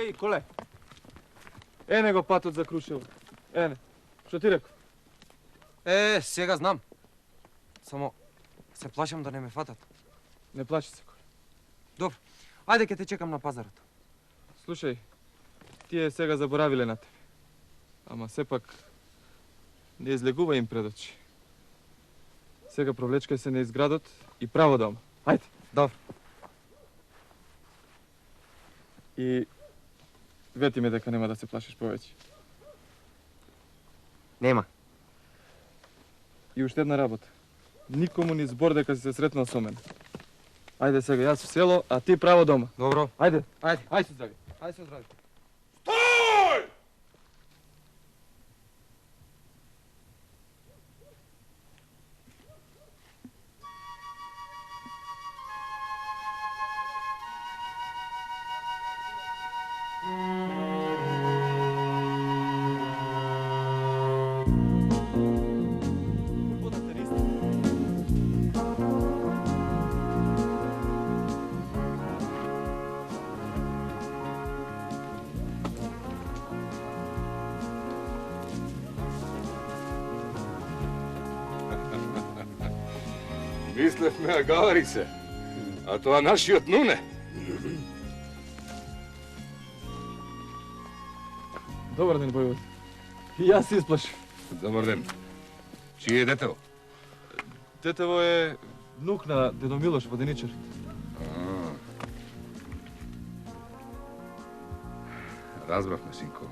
Ej, Коле! Ене го патот за Крушево. Ене, што ти реков? Сега знам. Само се плашам да не ме фатат. Не плаши се, Коле. Добро, ајде ке те чекам на пазарот. Слушај, тие сега заборавиле на тебе. Ама сепак не излегува им пред очи. Сега провлечкај се на изградот и право дома. Ајде. Добро. И вети ме дека нема да се плашиш повеќе. Нема. И уште една работа. Никому ни збор дека си се сретнал со мене. Ајде сега, јас в село, а ти право дома. Добро. Ајде. Ајде. Ајде се здрави. Ајде се здрави. Стој! Мислевме агалари се, а тоа нашиот Нуне. Добар ден, војвод. И јас се исплашив. Добар ден. Чие е детево? Детево е внук на дедо Милош, воденичар. Разбравме, синко.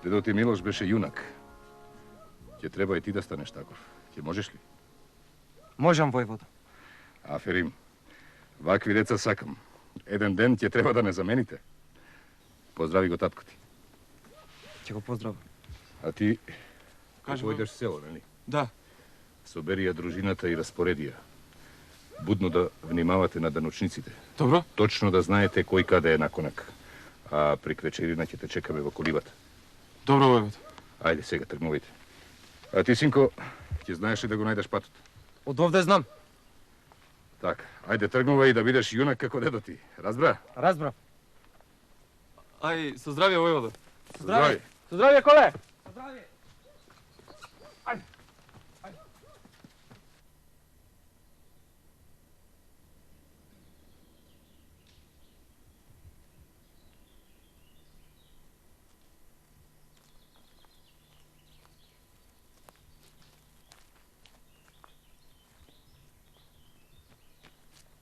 Дедо ти Милош беше јунак. Ќе треба и ти да станеш таков. Ќе можеш ли? Можам, војвода. Аферим. Вакви деца сакам. Еден ден ќе треба да не замените. Поздрави го татко ти. Ќе го поздравам. А ти Кажи, појдеш в село, нели? Да. Собери ја дружината и распореди ја. Будно да внимавате на даночниците. Добро. Точно да знаете кој каде е наконак. А при вечерина ќе те чекаме во коливата. Добро, војвод. Ајде сега тргнувајте. А ти, синко, ќе знаеш ли да го најдеш патот? Од овде знам. Така, ајде тргнувај да бидеш јунак како дедо ти. Разбра? Разбрав. Ај, со здравје, војвода. Здрави. Со здравје, Коле! Здравје.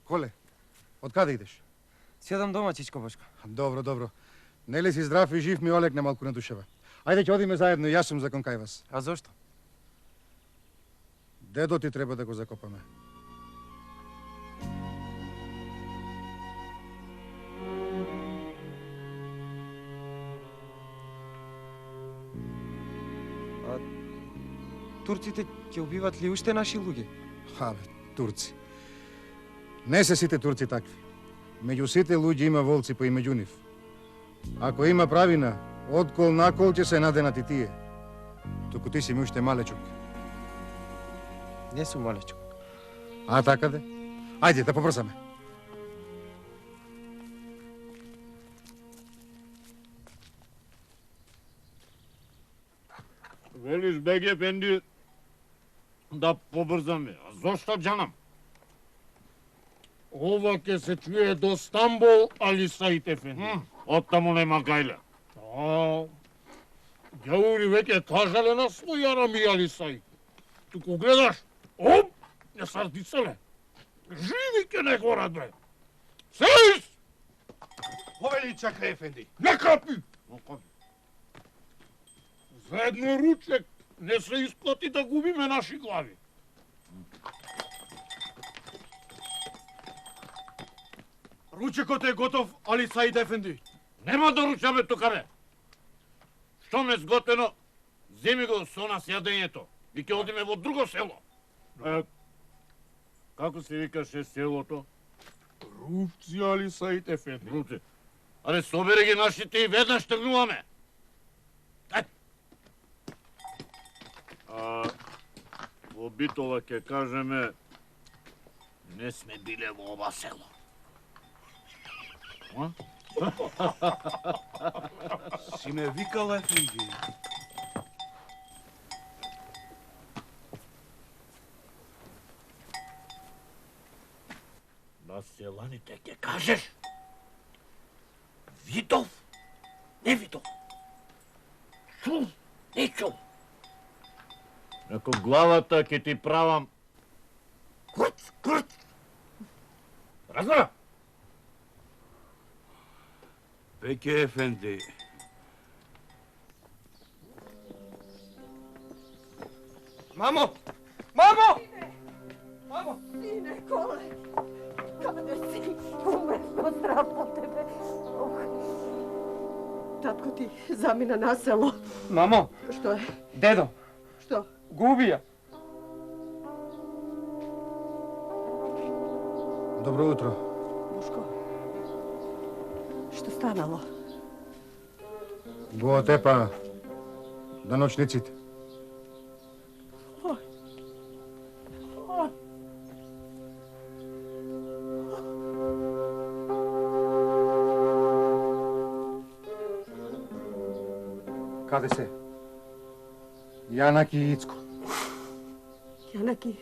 Коле, од каде идеш? Седам дома, чичко Бошко. Добро, добро. Нели си здрав и жив ми олекне малку на душева. Ајде ќе одиме заедно, јас сум закон кај вас. А зошто? Дедо ти треба да го закопаме. Турците ќе убиват ли уште наши луѓе? Абе, турци. Не се сите турци такви. Меѓу сите луѓе има волци по и меѓу нив. Ако има правина, од кол на кол ќе се наденат и тие. Туку ти си ми уште малечок. Не сум малечко. А така де? Ајде, да побрзаме. Велиш, беге ефенди, да побрзаме. А зошто џанам? Ова ќе се чуе до Стамбул, Али Саид ефенди. Оттаму нема гајле. Ѓаури веќе кажале на свој арами Али Саид. Туку гледаш, оп, не сардицеле. Живи ке не горат, бре. Сеис! Повели чакра ефенди. Не капи! За едно ручек не се исплати да губиме наши глави. Ручекот е готов, Али Саид ефенди. Нема да ручаме тукаре. Што ме сготвено, земи го со нас јадењето и ќе одиме во друго село. Како се викаше селото? Рувци, Али Саид ефенди. Руче. Аре, собери ги нашите и веднаш тргнуваме. Во Битола ќе кажеме, не сме биле во ова село. Си ме викал, ефенди. На селаните ќе кажеш. Видов, не видов. Чул, не чул. Ако главата ќе ти правам курц, курц. Разбра? Пеке, ефенди. Мамо! Мамо! Мамо! Sine, Kole, kada si? Umresno strah po tebe. Tatko ti zamina na selo. Мамо! Što je? Дедо! Što? Губи ја! Dobro jutro. Muško, što stanalo? Го тепа да ночниците. Каде се? Јанаки и Ицко. Janaki,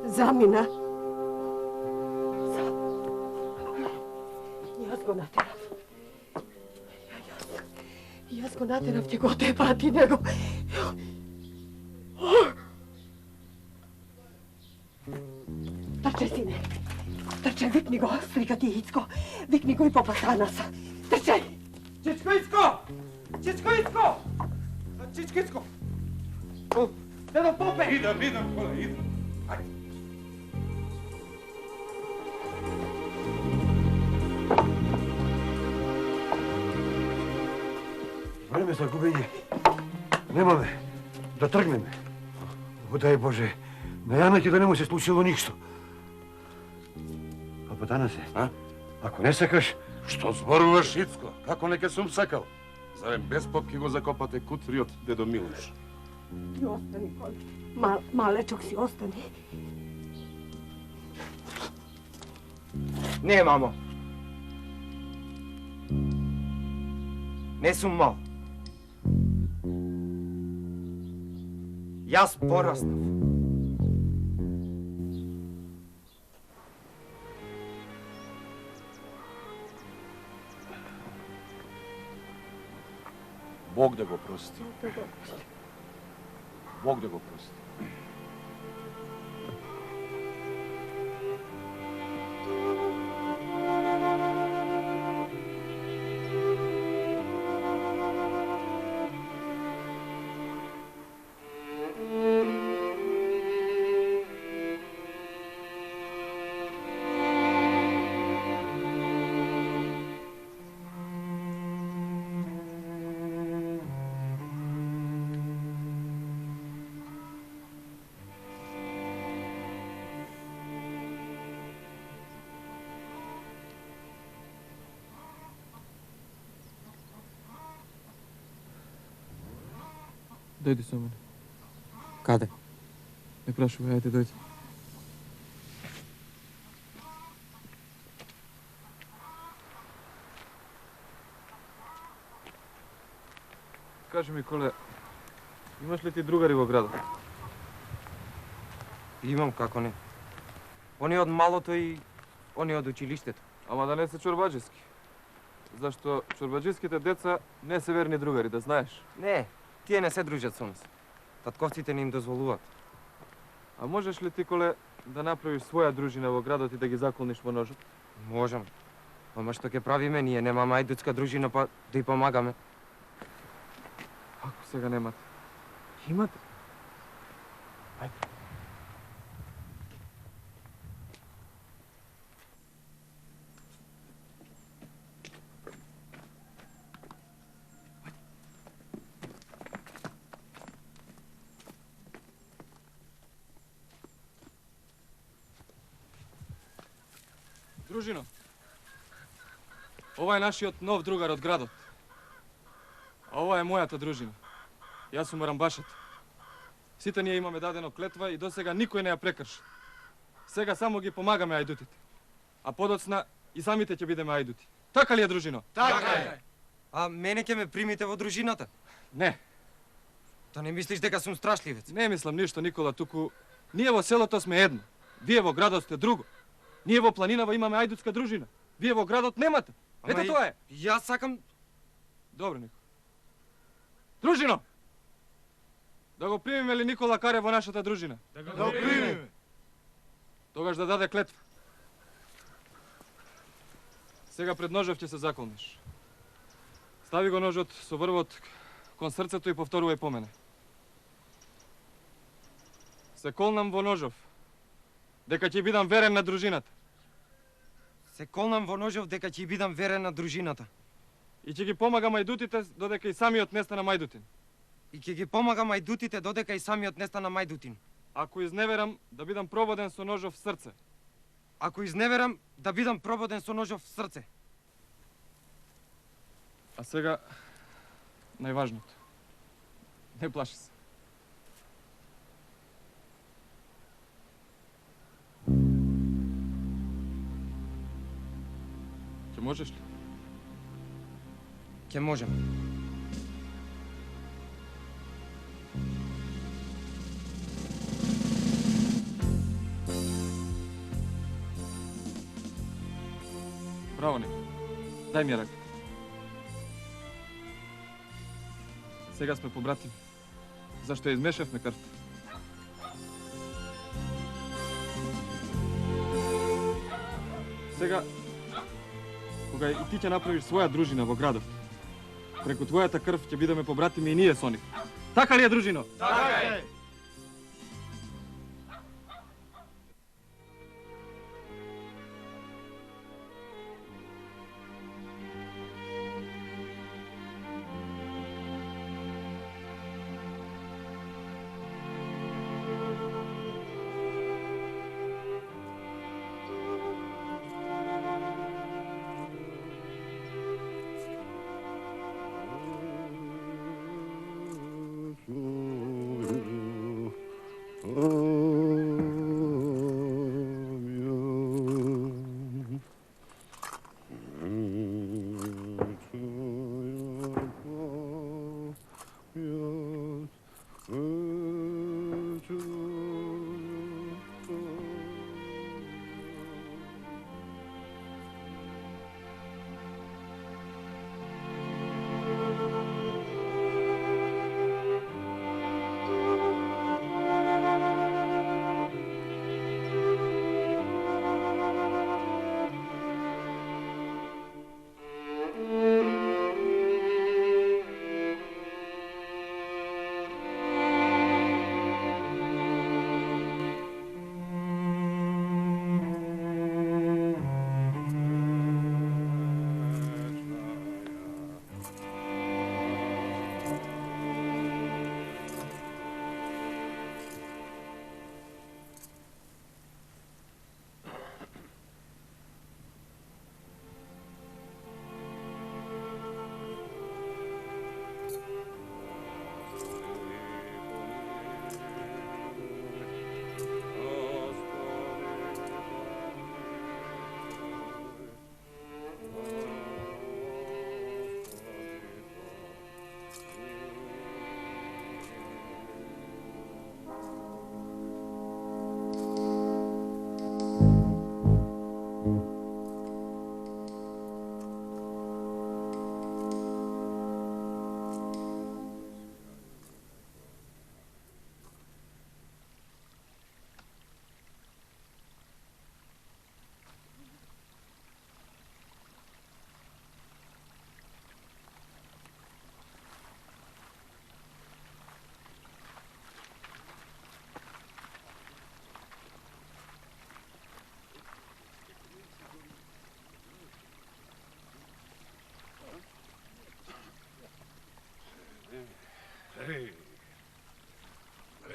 zamina. Jaz go naterav. Jaz go naterav će go tepati nego... Trče, sine. Trče, vikni go, strika ti Icko. Vikni go i popasa nas. Trče! Чичко Ицко! Чичко Ицко! Чичко Ицко! Дедо Попе! Idem, Kola, idem. Време за губење. Немаме да тргнеме. О, дай Боже, на Јанаки да не му се случило ништо. А па дана се, а? Ако не сакаш, Што зборуваш, Ицко? Како не ке сум сакал? Зарем без попки го закопате кутриот дедо Милош? Ti ostani, Koli. Malečok si ostani. Не, мамо. Не сум мал. Јас пораснав. Бог да го прости. Бог да го прости. Дојди со мене. Каде? Не прашувај, ајде дојди. Кажи ми, Коле, имаш ли ти другари во градот? Имам, како не. Они од малото и они од училиштето. Ама да не се чорбаджиски. Зашто чорбаджиските деца не се верни другари, да знаеш. Не, тие не се дружат со нас. Татковците не им дозволуваат. А можеш ли ти, Коле, да направиш своја дружина во градот и да ги заколниш во ножот? Можам. Ама што ќе правиме ние? Немаме ајдутска дружина, па да ја помагаме. Ако сега немате. Имате. Дружино, ова е нашиот нов другар од градот. А ова е мојата дружина. Јас сум рамбашот. Сите ние имаме дадено клетва и досега никој не ја прекрши. Сега само ги помагаме ајдутите. А подоцна и самите ќе бидеме ајдути. Така ли е, дружино? А мене ќе ме примите во дружината? Не, Да не мислиш дека сум страшливец? не мислам ништо, Никола, туку ние во селото сме едно. Вие во градот сте друго. Ние во планинава имаме ајдутска дружина. Вие во градот немате. Ето тоа е. Јас сакам... Добро, Никола. Дружино! Да го примиме ли Никола Каре во нашата дружина? Да го примиме. Тогаш да даде клетва. Сега пред ножов ќе се заколнеш. Стави го ножот со врвот кон срцето и повторувај по мене. Се колнам во ножов, дека ќе бидам верен на дружината Се колнам во ножов дека ќе бидам верен на дружината. и ќе ги помагам ајдутите додека и самиот не стана мајдутин. И ќе ги помагам ајдутите додека и самиот не стана мајдутин. Ако изневерам, да бидам прободен со ножов в срце. Ако изневерам, да бидам прободен со ножов в срце. А сега, најважното. Не плаши се. Ќе можеш ли? Ќе можем. Браво, Нико. Дај ми ја раката. Сега сме побратими. Зашто ја измешавме крвта. Сега, кога и ти ќе направиш своја дружина во градот, преку твојата крв ќе бидеме побратими и ние со нив. Така ли е, дружино? Така е.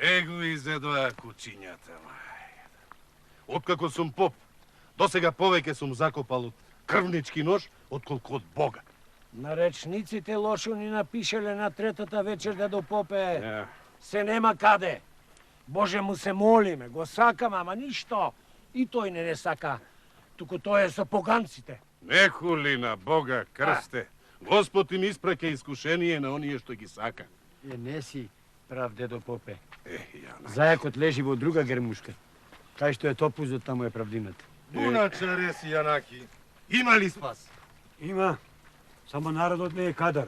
Его изедоа кучињата, мај. Откако сум поп, досега повеќе сум закопал од крвнички нож, отколку од Бога. На речниците лошо ни напишеле на третата вечер да до попе. Се нема каде. Боже му се молиме, го сакам, ама ништо. И тој не сака, туку тој е со поганците. Не хули на Бога, крсте. Господ им испраќа искушение на оние што ги сака. Не си прав, дедо Попе. Јана. Зајакот лежи во друга грмушка. Кај што е топузот, таму е правдината. Буначаре си, Јанаки. Има ли спас? Има, само народот не е кадар.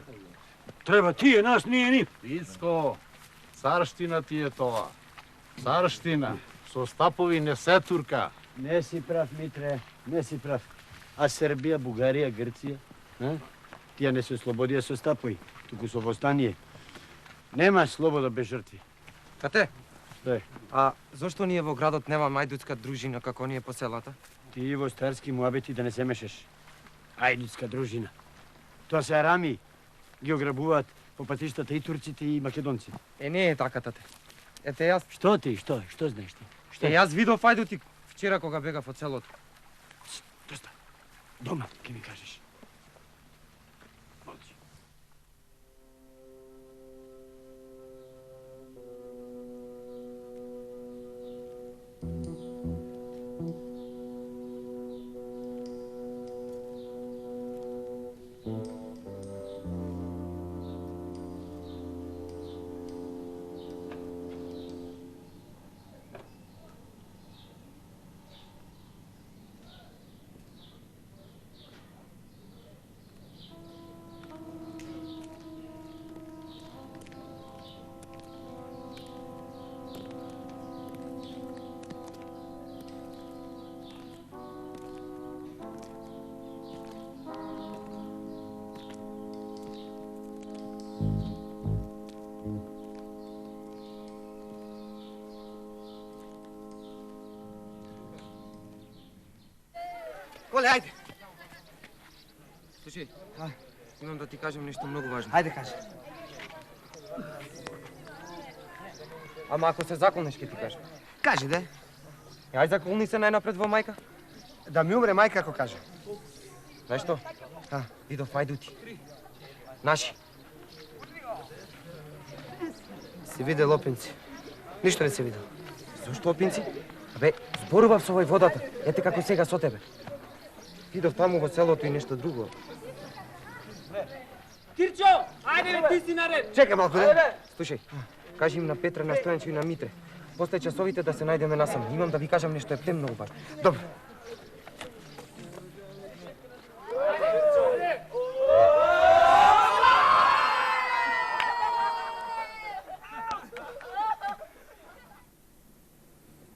Треба тие, нас ние ни. Ицко, царштина ти е тоа. Царштина. Со стапови не се турка. Не си прав, Митре, не си прав. А Србија, Бугарија, Грција, тие не се слободија со стапои, туку со востание. Нема слобода без жртви. Тате, Што е? а зошто ние во градот нема мајдутска дружина како ние по селата? Ти во старски муабети да не се мешаш. Ајдутска дружина. Тоа се арами. Ги ограбуваат по патиштата и турците и македонци. Не е така, тате. Ете јас, Што ти? Што знаеш ти? Што? јас видов ајдути вчера кога бегав од селото. Доста. Дома, ке ми кажеш. Молчи. Коле, ајде. Слушај, имам да ти кажем нешто многу важно. Ајде, кажи. Ама ако се заколнеш, ќе ти кажем. Кажи, де. Ајде заколни се најнапред во мајка. Да ми умре мајка ако каже. Знаеш што? Видов ајдути. Наши. Си видел опинци. Ништо не си видел. Зошто опинци? Абе, зборував со овој водата. Ете како сега со тебе. Видов таму во селото и нешто друго. Кирчо, ајде ти си наред. Чекай малку, де. Слушај, кажи им на Петра, на Стојанчо и на Митре. После часовите да се најдеме насам. Имам да ви кажам нешто ептем многу важно. Добро.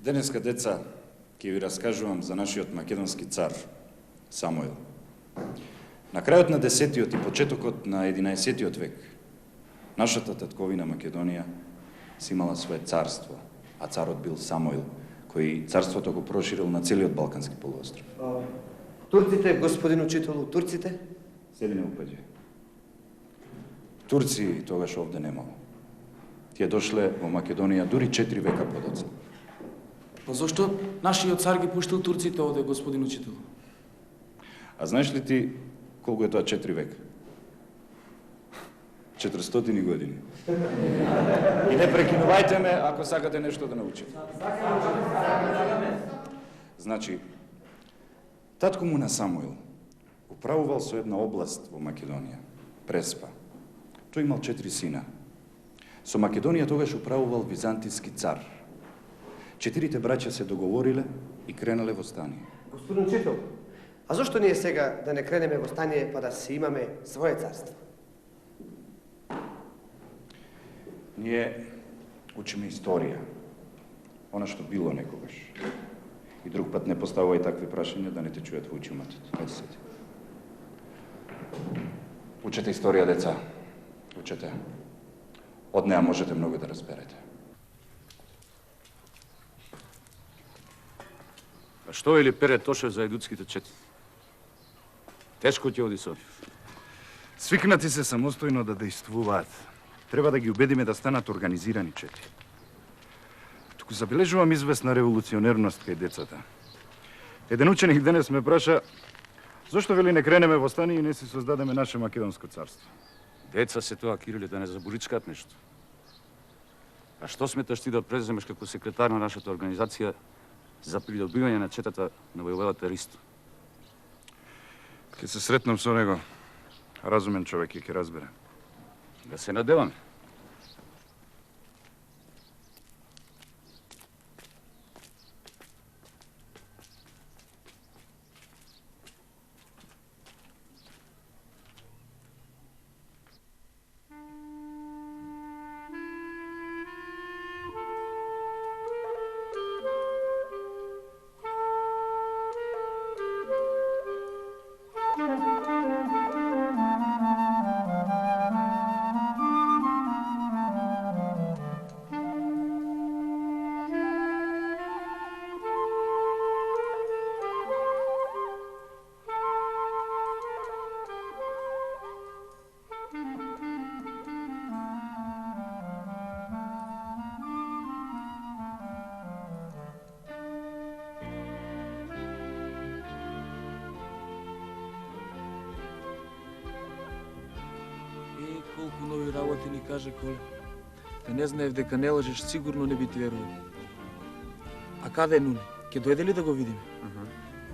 Денеска, деца, ќе ви раскажувам за нашиот македонски цар, Самуил. На крајот на 10-тиот и почетокот на 11-тиот век, нашата татковина Македонија си имала свое царство, а царот бил Самуил, кој царството го проширил на целиот Балкански полуостров. Турците, господин учителу, турците? Сели не упаѓа. Турци тогаш овде немало. Тие дошле во Македонија дури 4 века подоцна. Па зошто нашиот цар ги пуштил турците овде, господин учител? А знаеш ли ти колку е тоа 4 века? 400 години. И не прекинувајте ме ако сакате нешто да научите. Значи, татко му на Самуил управувал со една област во Македонија, Преспа. Тој имал 4 сина. Со Македонија тогаш управувал византиски цар. 4 браќа се договориле и кренале во стание. Господин учител, а зошто ние сега да не кренеме во стание па да си имаме свое царство? Ние учиме историја, она што било некогаш. И друг пат не поставувај такви прашања да не те чујат во учиматот. Ајде седи. Учете историја, деца. Учете. Од неа можете многу да разберете. А што вели Пере Тошев за ајдутските чети? Тешко ќе оди со нив. Свикнати се самостојно да дејствуваат. Треба да ги убедиме да станат организирани чети. Туку забележувам известна револуционерност кај децата. Еден ученик денес ме праша зошто вели не кренеме во стание и не си создадеме наше македонско царство. Деца се тоа, Кириле, да не заборичкаат нешто. А што сметаш ти да преземеш како секретар на нашата организација за придобивање на четата на војводата Ристо? Ке се сретнам со него. Разумен човек ќе разбере. Да се надеваме. Колку нови работи ни каже Коле. Да не знаев дека не лажеш, сигурно не би ти верувал. А каде е Нуне? Ке дојде ли да го видиме?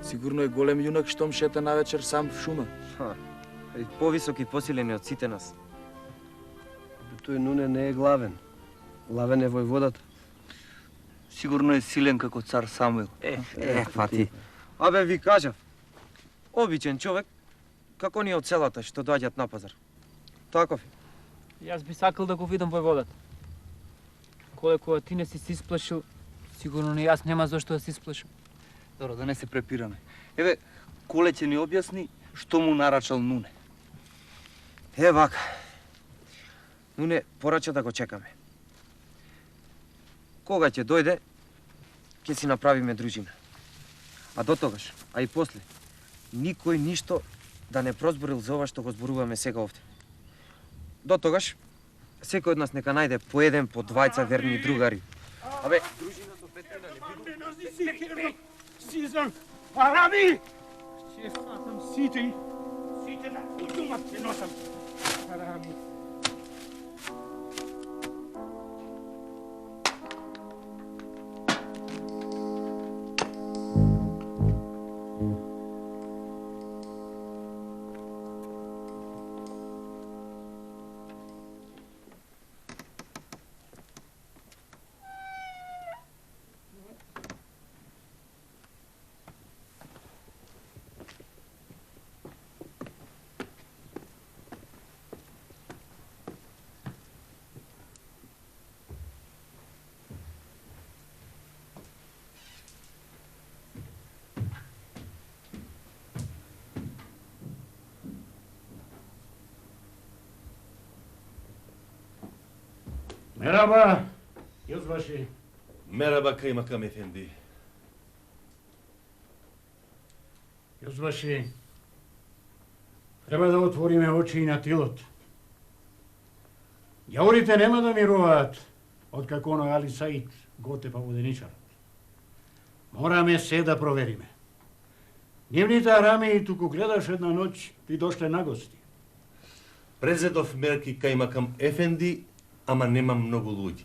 Сигурно е голем јунак штом шета навечер сам в шума. И повисок и посилен од сите нас. Тој Нуне не е главен. Главен е војводата. Сигурно е силен како цар Самуил. Па ти. Абе ви кажав, обичен човек, како ние од селата што доаѓаат на пазар. Таков е. Јас би сакал да го видам војводата. Коле кога ти не си се исплашил, сигурно и јас нема зошто да се исплашам. Добро, да не се препираме. Еве, Коле ќе ни објасни што му нарачал Нуне. Е, вака. Нуне порача да го чекаме. Кога ќе дојде, ќе си направиме дружина. А до тогаш, а и после, никој ништо да не прозборил за ова што го зборуваме сега овде. До тогаш, секој од нас нека најде по еден, по двајца верни другари. Абе, дружина со Петрина не биду... Сизам, арами! Ќе фатам сите на удумат ќе носам. Арами. Мераба, Юзбаши. Мераба, Каймакам ефенди. Юзбаши, треба да отвориме очи и на тилот. Јаурите нема да мируваат, откако на Али Саид го тепа воденичарот. Мораме се да провериме. Нивните арами туку гледаш една ноќ ти дошле на гости. Презедов мерки Каймакам ефенди, ама нема многу луѓе.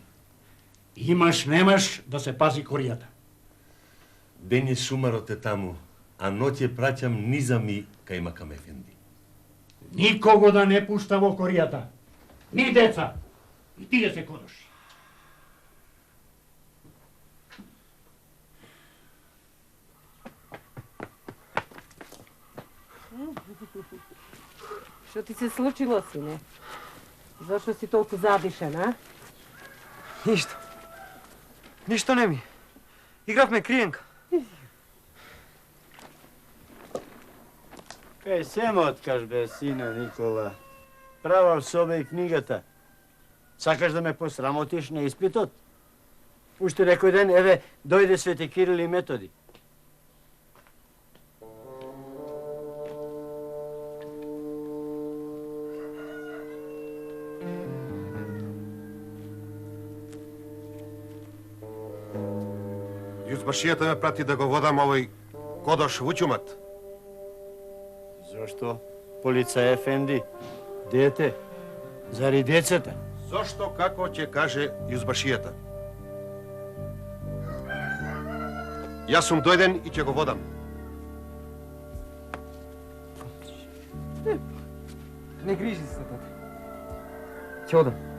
Имаш, немаш да се пази коријата. Ден е шумарот е таму, а ноќе праќам низами Каймакам ефенди. Никого да не пушта во коријата. Ни деца. И ти да се кодош. Што ти се случило, сине? Зашто си толку задишен, а? Ништо. Ништо не ми. Игравме криенка. Кај се ме откаш, бе, сина Никола. Права в собе и книгата. Сакаш да ме посрамотиш на испитот? Уште некој ден, еве, дојде Свети Кирил и Методи. Јузбашијата ме прати да го водам овој кодош вучумат. Зошто? Полица ефенди, дете, зари децата. Зошто како ќе каже Јузбашијата? Јас сум дојден и ќе го водам. Не грижи се за тате. Ќе одам.